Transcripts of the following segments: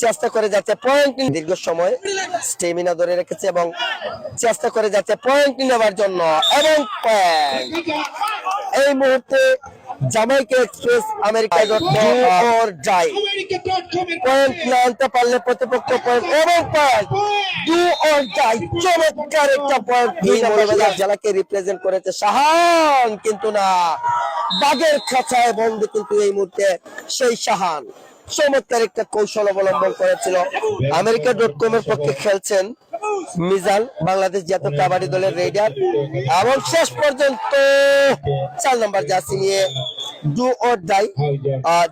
চেষ্টা করে যাচ্ছে পয়েন্ট দীর্ঘ সময় স্টেমিনা ধরে রেখেছে এবং চেষ্টা করে যাচ্ছে পয়েন্ট নেওয়ার জন্য এবং পয়েন্ট এই মুহূর্তে জামাইকা এক্সপ্রেস আমেরিকা পয়েন্ট না আনতে পারলে প্রতিপক্ষ পয়েন্ট এবং পয়েন্ট ডু অর ডাই চমৎকার একটা পয়েন্ট এই জেলাকে রিপ্রেজেন্ট করেছে শাহান, কিন্তু না বাগের খাঁচায় বন্ধু কিন্তু এই মুহূর্তে সেই শাহান চমৎকার একটা কৌশল অবলম্বন করেছিল। আমেরিকা.com এর পক্ষে খেলছেন মিজান, বাংলাদেশ জাতীয় কাবাডি দলের রেডার, এবং শেষ পর্যন্ত 4 নম্বর জার্সি নিয়ে ডু অর ডাই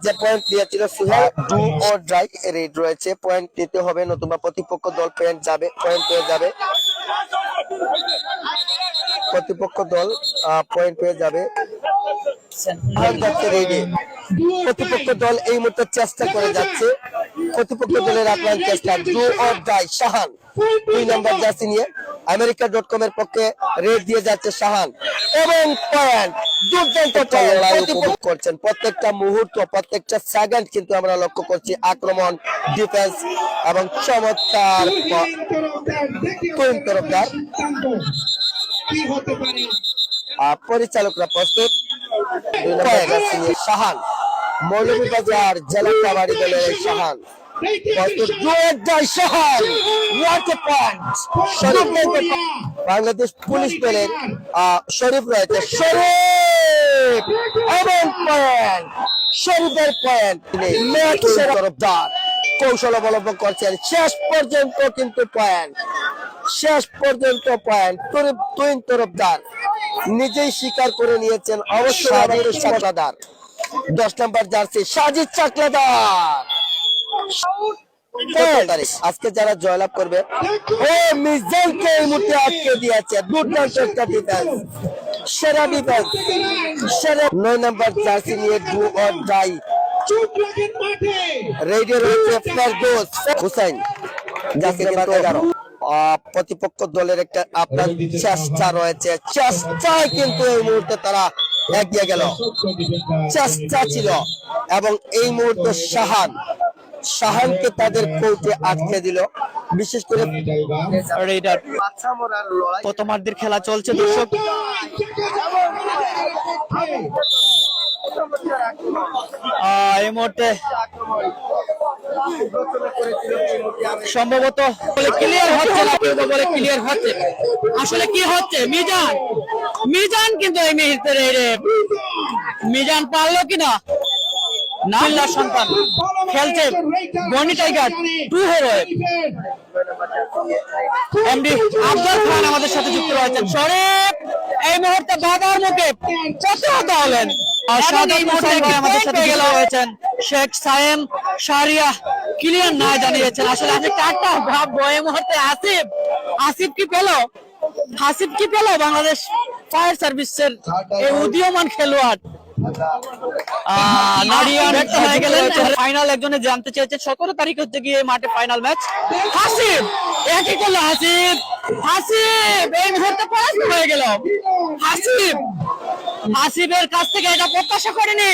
যে পয়েন্ট দিয়েছিল Suhel, do or die raid রয়েছে, পয়েন্ট নিতে হবে নতুবা প্রতিপক্ষ দল পয়েন্ট পেয়ে যাবে, প্রতিপক্ষ দল পয়েন্ট পেয়ে যাবে। প্রতিপক্ষ দল এই মুহূর্তে চেষ্টা করে যাচ্ছে, প্রতিপক্ষ দলের আপ্রাণ চেষ্টা ডু অর ডাই শাহান 2 নম্বর জার্সি নিয়ে আমেরিকা.com এর পক্ষে রেড দিয়ে যাচ্ছে শাহান এবং পয়েন্ট দুর্দান্ত উপভোগ করছেন। প্রত্যেকটা মুহূর্ত প্রত্যেকটা সেকেন্ড কিন্তু আমরা লক্ষ্য করছি আক্রমণ, ডিফেন্স এবং চমৎকার তরফদার পরিচালকরা প্রস্তুত। 2 নম্বর জার্সি নিয়ে শাহান, মৌলভীবাজার জেলা কাবাডি দলের শাহান বাংলাদেশ পুলিশ দলের শরীফ রয়েছে, শরীফ এবং পয়েন্ট, শরীফের পয়েন্ট তরফদার কৌশল অবলম্বন করছেন, শেষ পর্যন্ত কিন্তু পয়েন্ট, শেষ পর্যন্ত পয়েন্ট তুইন তরফদার নিজেই স্বীকার করে নিয়েছেন অবশ্যই চাকলাদার 10 নম্বর জার্সি সাজিদ চাকলাদার। আজকে যারা জয়লাভ করবে ও মিজানকে এই মুহূর্তে আটকে দিয়েছে, দুর্দান্ত একটা ডিফেন্স, সেরা ডিফেন্স, সেরা 9 নম্বর জার্সি নিয়ে ডু অর ডাই রেডি রয়েছে ফেরদৌস হুসাইন, জার্সি নাম্বার 11। প্রতিপক্ষ দলের একটা আপনার চেষ্টা রয়েছে, চেষ্টায় কিন্তু এই মুহূর্তে তারা এগিয়ে গেল, চেষ্টা ছিল এবং এই মুহূর্তে শাহানকে তাদের কোর্টে আটকে দিল। বিশেষ করে প্রথমার্ধের খেলা চলছে দর্শক, এই মুহূর্তে সম্ভবত ক্লিয়ার হচ্ছে না, কেউ বলে ক্লিয়ার হচ্ছে, আসলে কি হচ্ছে মিজান কিন্তু এই মুহূর্তে মিজান পারলো কিনা নাল্লা সন্তান খেলছে বনি টাইগার 2 হিরো এমডি আফজাল খান আমাদের সাথে যুক্ত রয়েছেন। শরীফ এই মুহূর্তে বাবার মুখে প্রতিহত হলেন, আমাদের সাথে যুক্ত রয়েছেন শেখ সায়েম শাহরিয়া ক্লিয়ার না জানিয়েছেন। আসলে আমি কাটটা ভাববো এই মুহূর্তে আসিফ কি পেল বাংলাদেশ ফায়ার সার্ভিসের এই উদীয়মান খেলোয়াড় ফাইনাল একজনে জানতে চেয়েছে 17 তারিখ হচ্ছে গিয়ে মাঠে ফাইনাল ম্যাচ। হাসিব একই করলো, হাসিব এই মুহূর্তে পরাস্ত হয়ে গেল, হাসিবের কাছ থেকে এটা প্রত্যাশা করেনি।